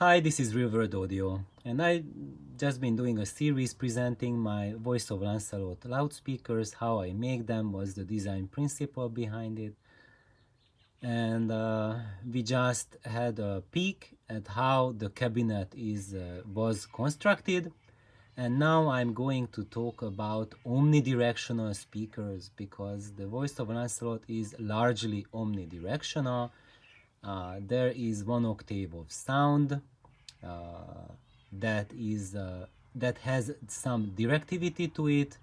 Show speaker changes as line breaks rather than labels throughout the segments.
Hi, this is River Audio, and I just been doing a series presenting my Voice of Lancelot loudspeakers, how I make them, what's the design principle behind it, and we just had a peek at how the cabinet was constructed, and now I'm going to talk about omnidirectional speakers because the Voice of Lancelot is largely omnidirectional. There is one octave of sound uh, that has some directivity to it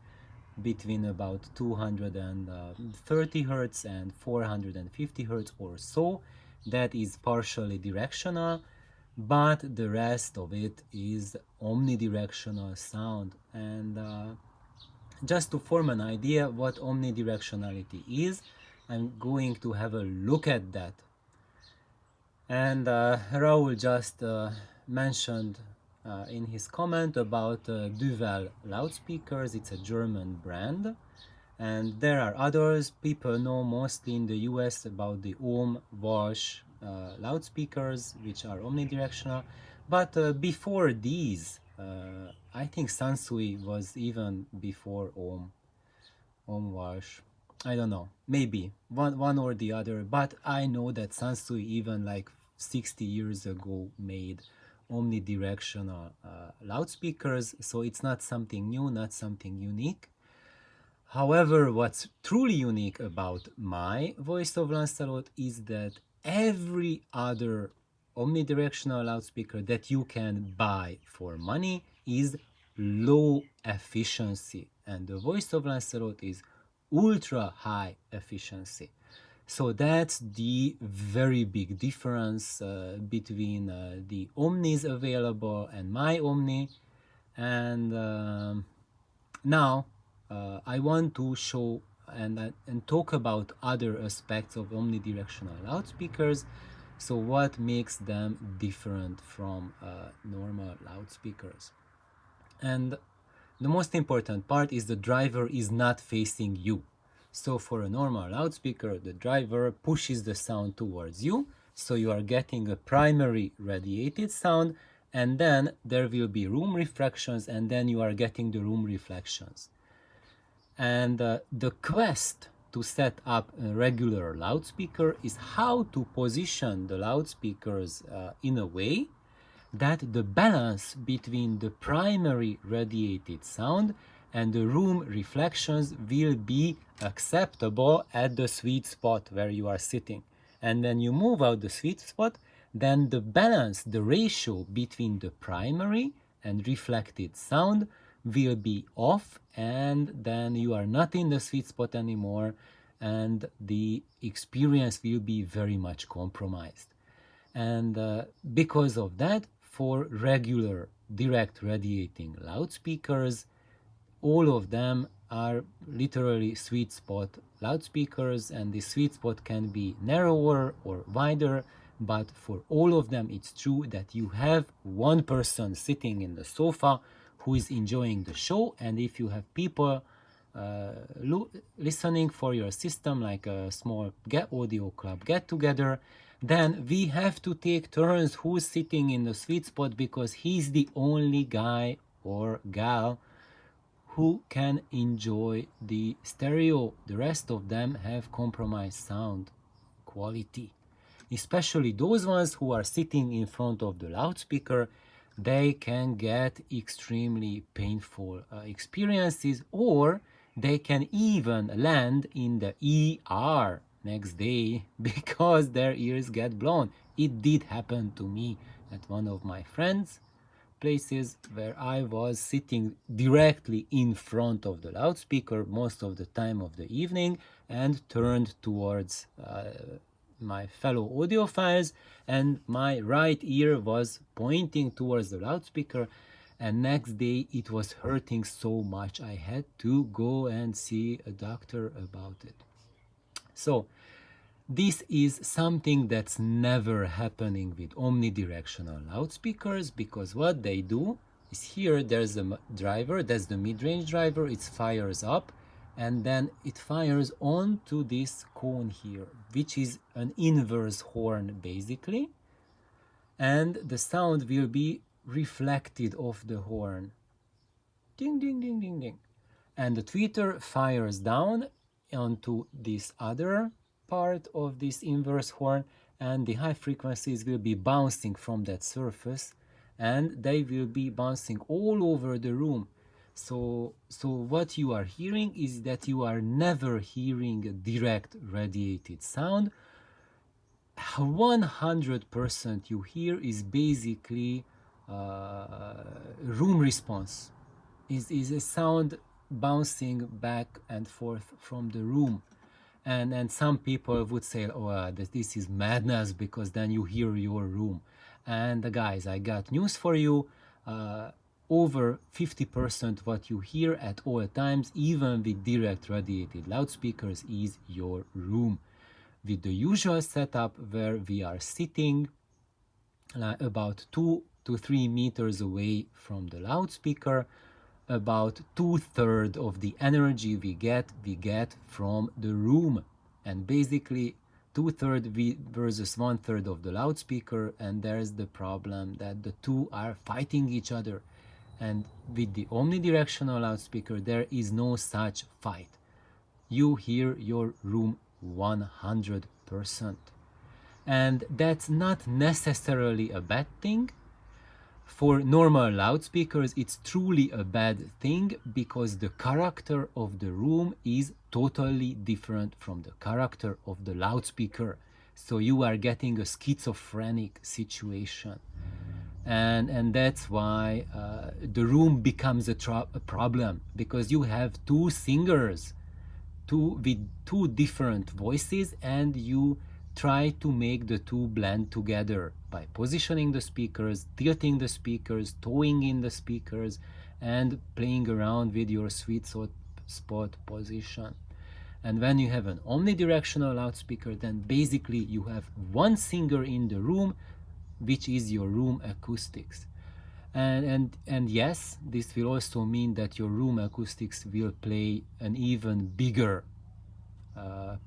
between about 230 hertz and 450 hertz or so. That is partially directional, but the rest of it is omnidirectional sound. And just to form an idea what omnidirectionality is, I'm going to have a look at that. And Raul just mentioned in his comment about Duevel loudspeakers. It's a German brand. And there are others. People know mostly in the US about the Ohm Wash loudspeakers, which are omnidirectional. But before these, I think Sansui was even before Ohm Wash. I don't know, maybe one or the other, but I know that Sansui even like 60 years ago made omnidirectional loudspeakers, so it's not something new, not something unique. However, what's truly unique about my Voice of Lancelot is that every other omnidirectional loudspeaker that you can buy for money is low efficiency, and the Voice of Lancelot is ultra high efficiency. So that's the very big difference between the Omnis available and my Omni. And now I want to show and talk about other aspects of omnidirectional loudspeakers. So what makes them different from normal loudspeakers? And the most important part is the driver is not facing you. So for a normal loudspeaker, the driver pushes the sound towards you, so you are getting a primary radiated sound, and then there will be room refractions, and then you are getting the room reflections. And the quest to set up a regular loudspeaker is how to position the loudspeakers in a way that the balance between the primary radiated sound and the room reflections will be acceptable at the sweet spot where you are sitting. And when you move out the sweet spot, then the balance, the ratio between the primary and reflected sound will be off, and then you are not in the sweet spot anymore, and the experience will be very much compromised. And because of that, for regular direct radiating loudspeakers, all of them are literally sweet spot loudspeakers, and the sweet spot can be narrower or wider, but for all of them it's true that you have one person sitting in the sofa who is enjoying the show, and if you have people listening for your system like a small audio club get together, then we have to take turns who's sitting in the sweet spot, because he's the only guy or gal who can enjoy the stereo. The rest of them have compromised sound quality, especially those ones who are sitting in front of the loudspeaker. They can get extremely painful experiences, or they can even land in the ER next day because their ears get blown. It did happen to me at one of my friends' places where I was sitting directly in front of the loudspeaker most of the time of the evening and turned towards my fellow audiophiles, and my right ear was pointing towards the loudspeaker, and next day it was hurting so much I had to go and see a doctor about it. So this is something that's never happening with omnidirectional loudspeakers, because what they do is, here there's a driver, that's the mid-range driver, it fires up, and then it fires onto this cone here, which is an inverse horn basically. and the sound will be reflected off the horn. Ding, ding, ding, ding, ding. And the tweeter fires down onto this other part of this inverse horn, and the high frequencies will be bouncing from that surface, and they will be bouncing all over the room. So what you are hearing is that you are never hearing a direct radiated sound. 100% you hear is basically room response, is a sound bouncing back and forth from the room. And some people would say, oh, this is madness, because then you hear your room. And guys, I got news for you. Over 50% what you hear at all times, even with direct radiated loudspeakers, is your room. With the usual setup where we are sitting about 2 to 3 meters away from the loudspeaker, about 2/3 of the energy we get from the room, and basically 2/3 versus 1/3 of the loudspeaker, and there's the problem that the two are fighting each other. And with the omnidirectional loudspeaker there is no such fight. You hear your room 100%. And that's not necessarily a bad thing. For normal loudspeakers, it's truly a bad thing, because the character of the room is totally different from the character of the loudspeaker. So you are getting a schizophrenic situation. And that's why the room becomes a problem, because you have two singers with two different voices, and you try to make the two blend together by positioning the speakers, tilting the speakers, towing in the speakers, and playing around with your sweet spot position. And when you have an omnidirectional loudspeaker, then basically you have one singer in the room, which is your room acoustics. And yes, this will also mean that your room acoustics will play an even bigger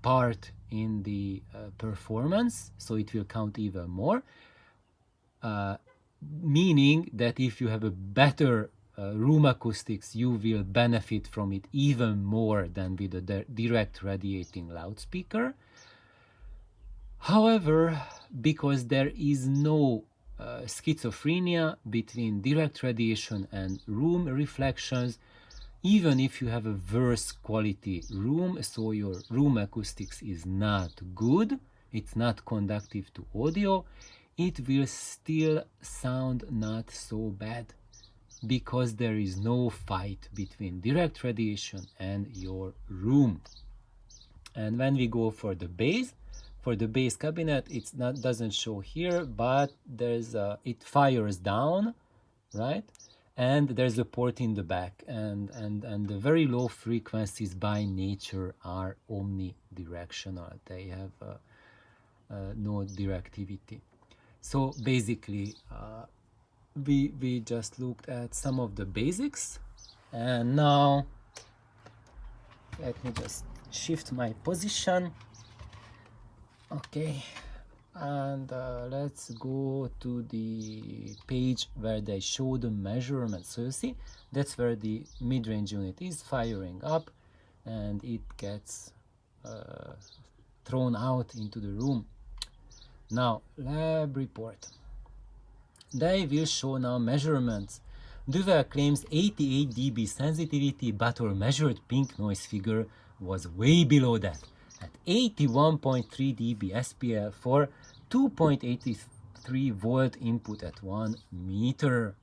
part in the performance, so it will count even more, meaning that if you have a better room acoustics, you will benefit from it even more than with a direct radiating loudspeaker. However, because there is no schizophrenia between direct radiation and room reflections, even if you have a worse quality room, so your room acoustics is not good, it's not conductive to audio, it will still sound not so bad, because there is no fight between direct radiation and your room. And when we go for the bass cabinet, it's not doesn't show here, but there's it fires down, right? And there's a port in the back, and the very low frequencies by nature are omnidirectional. They have no directivity. So basically we just looked at some of the basics, and now let me just shift my position. Okay, and let's go to the page where they show the measurements. So you see, that's where the mid-range unit is firing up, and it gets thrown out into the room. Now, lab report. They will show now measurements. Duevel claims 88 dB sensitivity, but our measured pink noise figure was way below that, at 81.3 dB SPL for 2.83 volt input at 1 meter.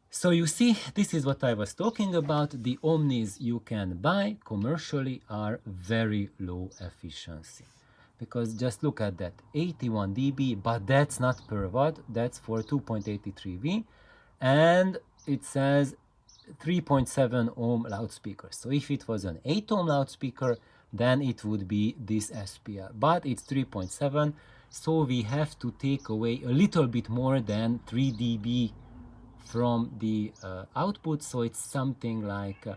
So you see, this is what I was talking about. The Omnis you can buy commercially are very low efficiency. Because just look at that, 81 dB, but that's not per watt, that's for 2.83 V, and it says 3.7 ohm loudspeaker. So if it was an 8 ohm loudspeaker, then it would be this SPL, but it's 3.7, so we have to take away a little bit more than 3 dB from the output, so it's something like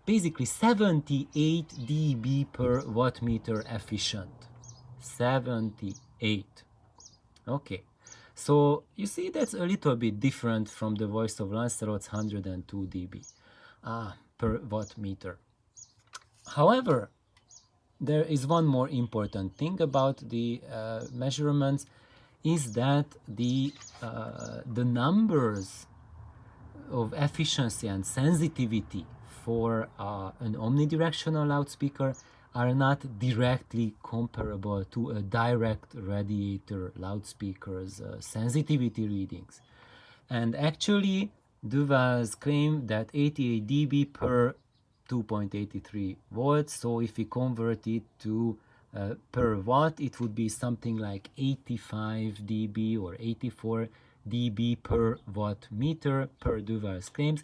basically 78 dB per watt meter efficient. 78. Okay, So you see that's a little bit different from the voice of Lancelot's 102 dB per watt meter. However, there is one more important thing about the measurements, is that the numbers of efficiency and sensitivity for an omnidirectional loudspeaker are not directly comparable to a direct radiator loudspeaker's sensitivity readings. And actually, Duevel's claim that 88 dB per 2.83 volts, so if we convert it to per watt, it would be something like 85 dB or 84 dB per watt meter per Duevel's claims.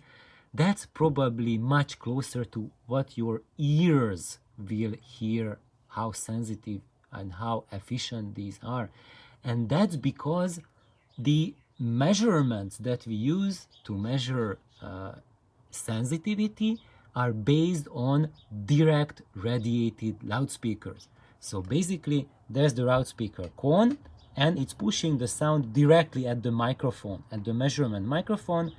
That's probably much closer to what your ears will hear, how sensitive and how efficient these are. And that's because the measurements that we use to measure sensitivity are based on direct radiated loudspeakers. So basically, there's the loudspeaker cone, and it's pushing the sound directly at the microphone, at the measurement microphone,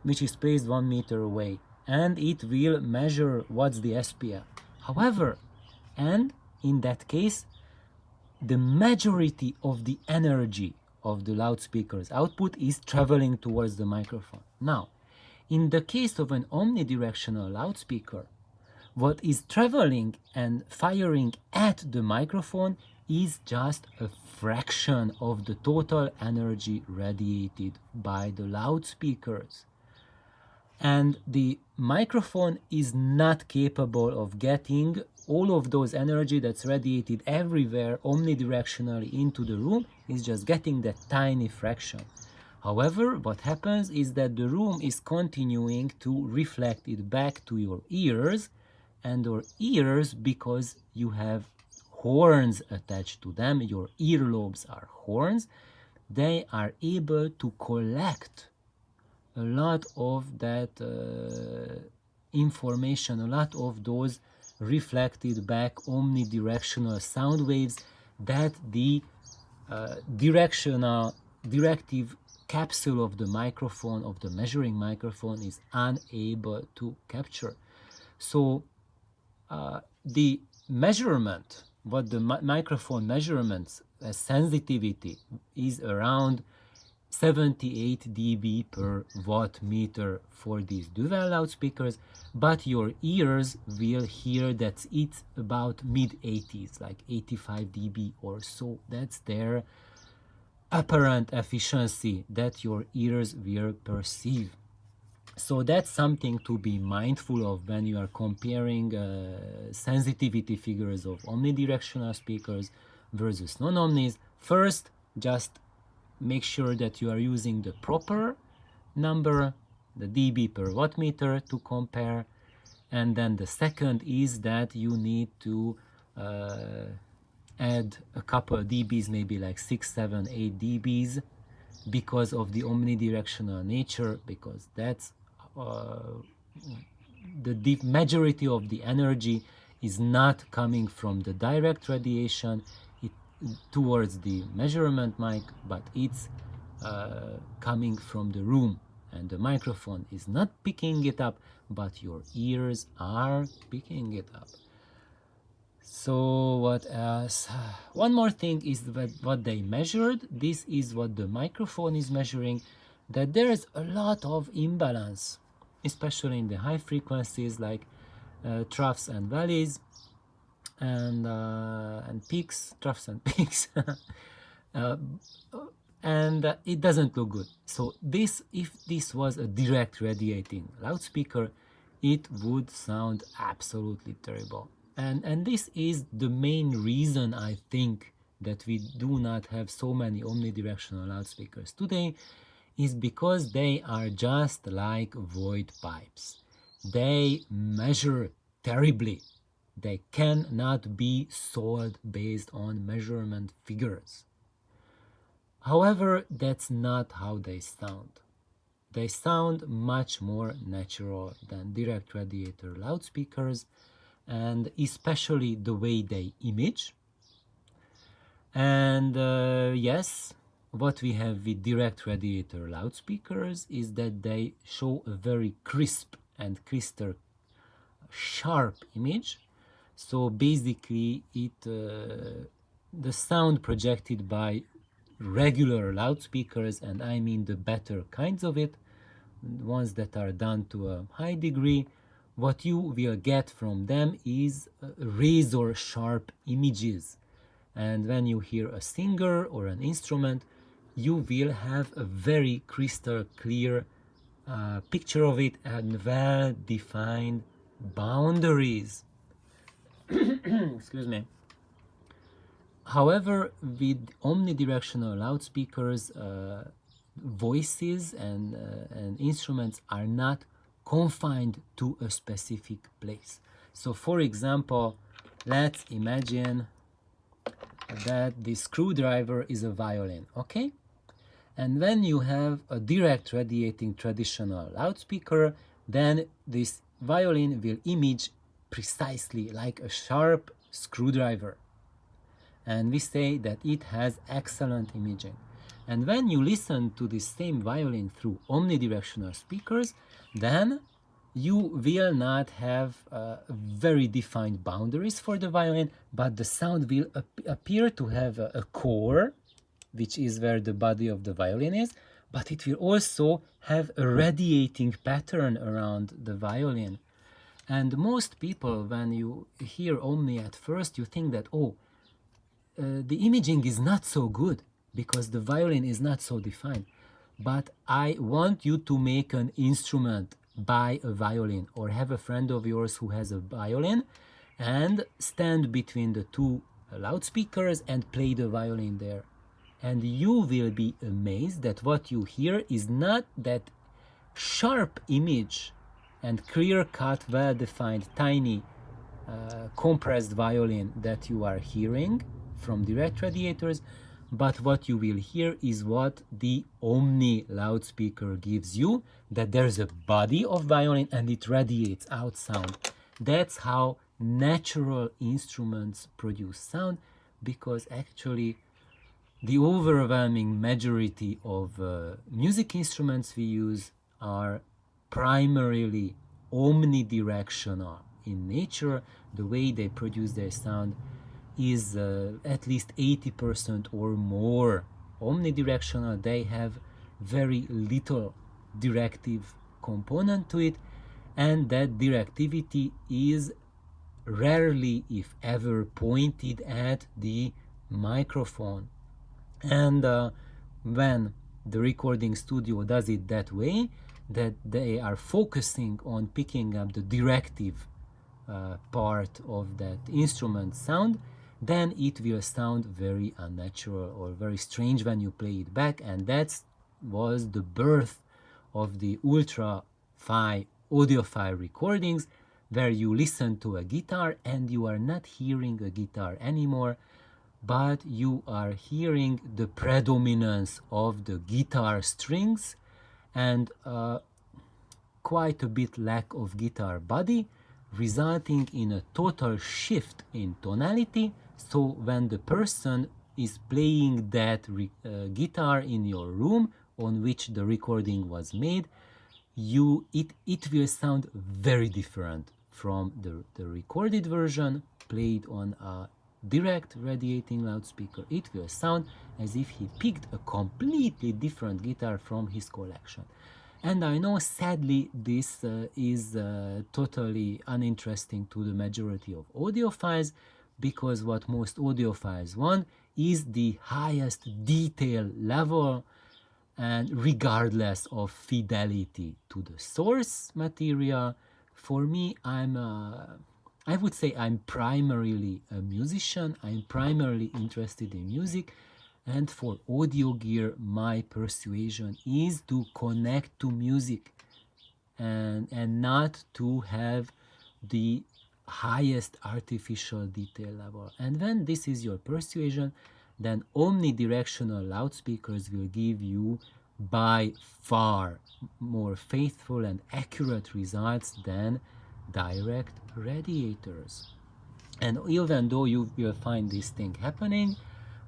which is placed 1 meter away, and it will measure what's the SPL. However, and in that case, the majority of the energy of the loudspeaker's output is traveling towards the microphone. Now, in the case of an omnidirectional loudspeaker, what is traveling and firing at the microphone is just a fraction of the total energy radiated by the loudspeakers. And the microphone is not capable of getting all of those energy that's radiated everywhere omnidirectionally into the room. Is just getting that tiny fraction. However, what happens is that the room is continuing to reflect it back to your ears, and your ears, because you have horns attached to them, your earlobes are horns, they are able to collect a lot of that information, a lot of those reflected back omnidirectional sound waves that the directive capsule of the microphone, of the measuring microphone, is unable to capture. So the measurement, what the microphone measurements as sensitivity is around 78 dB per watt meter for these Duevel loudspeakers, but your ears will hear that it's about mid-80s, like 85 dB or so. That's their apparent efficiency that your ears will perceive. So that's something to be mindful of when you are comparing sensitivity figures of omnidirectional speakers versus non-omnis. First, just make sure that you are using the proper number, the dB per watt meter, to compare. And then the second is that you need to add a couple of dBs, maybe like 6, 7, 8 dBs, because of the omnidirectional nature, because that's the majority of the energy is not coming from the direct radiation towards the measurement mic, but it's coming from the room, and the microphone is not picking it up, but your ears are picking it up. So what else? One more thing is that what they measured, this is what the microphone is measuring, that there is a lot of imbalance, especially in the high frequencies like troughs and valleys, and peaks, troughs and peaks, and it doesn't look good. So this, if this was a direct radiating loudspeaker, it would sound absolutely terrible. And this is the main reason, I think, that we do not have so many omnidirectional loudspeakers today, is because they are just like void pipes. They measure terribly. They cannot be sold based on measurement figures. However, that's not how they sound. They sound much more natural than direct radiator loudspeakers, and especially the way they image. And yes, what we have with direct radiator loudspeakers is that they show a very crisp and crystal sharp image. So basically the sound projected by regular loudspeakers, and I mean the better kinds of it, ones that are done to a high degree, what you will get from them is razor sharp images. And when you hear a singer or an instrument, you will have a very crystal clear picture of it and well defined boundaries. Excuse me. However, with omnidirectional loudspeakers, voices and instruments are not confined to a specific place. So, for example, let's imagine that the screwdriver is a violin, okay? And when you have a direct radiating traditional loudspeaker, then this violin will image precisely like a sharp screwdriver. And we say that it has excellent imaging. And when you listen to the same violin through omnidirectional speakers, then you will not have very defined boundaries for the violin, but the sound will appear to have a core, which is where the body of the violin is, but it will also have a radiating pattern around the violin. And most people, when you hear Omni at first, you think that, the imaging is not so good because the violin is not so defined. But I want you to make an instrument, buy a violin, or have a friend of yours who has a violin and stand between the two loudspeakers and play the violin there. And you will be amazed that what you hear is not that sharp image and clear-cut, well-defined, tiny, compressed violin that you are hearing from direct radiators, but what you will hear is what the Omni loudspeaker gives you, that there's a body of violin and it radiates out sound. That's how natural instruments produce sound, because actually the overwhelming majority of music instruments we use are primarily omnidirectional in nature. The way they produce their sound is at least 80% or more omnidirectional. They have very little directive component to it, and that directivity is rarely, if ever, pointed at the microphone. And when the recording studio does it that way, that they are focusing on picking up the directive part of that instrument sound, then it will sound very unnatural or very strange when you play it back. And that was the birth of the ultra-fi audiophile recordings, where you listen to a guitar and you are not hearing a guitar anymore, but you are hearing the predominance of the guitar strings and quite a bit lack of guitar body, resulting in a total shift in tonality. So when the person is playing that guitar in your room on which the recording was made, it will sound very different from the recorded version played on a direct radiating loudspeaker. It will sound as if he picked a completely different guitar from his collection. And I know, sadly, this is totally uninteresting to the majority of audiophiles, because what most audiophiles want is the highest detail level, and regardless of fidelity to the source material. For me, I would say I'm primarily a musician. I'm primarily interested in music. And for audio gear, my persuasion is to connect to music and not to have the highest artificial detail level. And when this is your persuasion, then omnidirectional loudspeakers will give you by far more faithful and accurate results than direct radiators. And even though you will find this thing happening,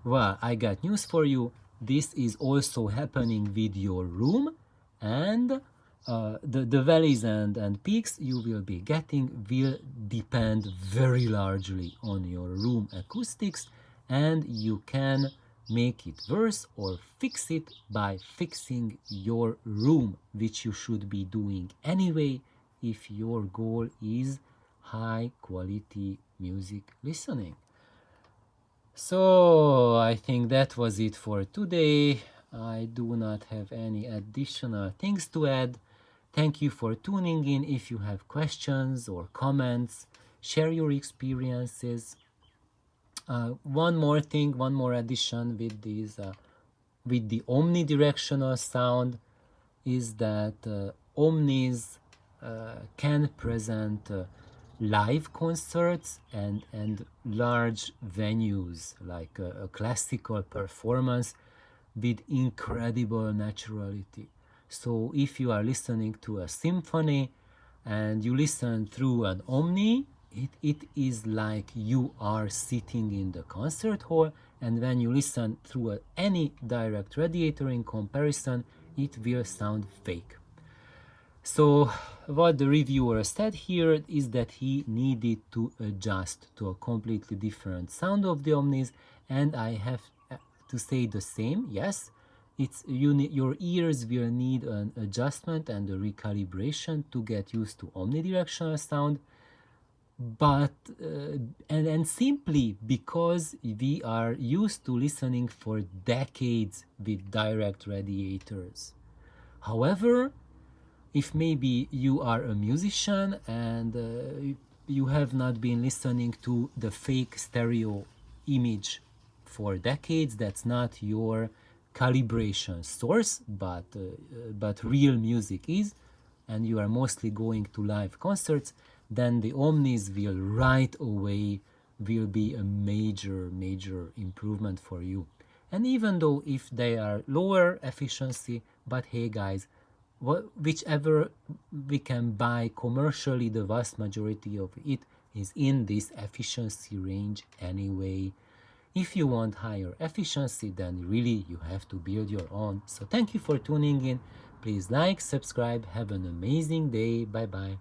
well, I got news for you. this is also happening with your room, and the valleys and peaks you will be getting will depend very largely on your room acoustics, and you can make it worse or fix it by fixing your room, which you should be doing anyway if your goal is high quality music listening. So I think that was it for today. I do not have any additional things to add. Thank you for tuning in. If you have questions or comments, share your experiences. One more thing, one more addition with these, with the omnidirectional sound, is that omnis can present live concerts and large venues like a classical performance with incredible naturality. So if you are listening to a symphony and you listen through an omni, it is like you are sitting in the concert hall, and when you listen through any direct radiator in comparison, it will sound fake. So what the reviewer said here is that he needed to adjust to a completely different sound of the omnis, and I have to say the same. Yes, your ears will need an adjustment and a recalibration to get used to omnidirectional sound, but and simply because we are used to listening for decades with direct radiators. However, if maybe you are a musician and you have not been listening to the fake stereo image for decades, that's not your calibration source, but real music is, and you are mostly going to live concerts, then the omnis will right away will be a major improvement for you. And even though if they are lower efficiency, but hey guys, whichever we can buy commercially, the vast majority of it is in this efficiency range anyway. If you want higher efficiency, then really you have to build your own. So thank you for tuning in. Please like, subscribe, have an amazing day. Bye bye.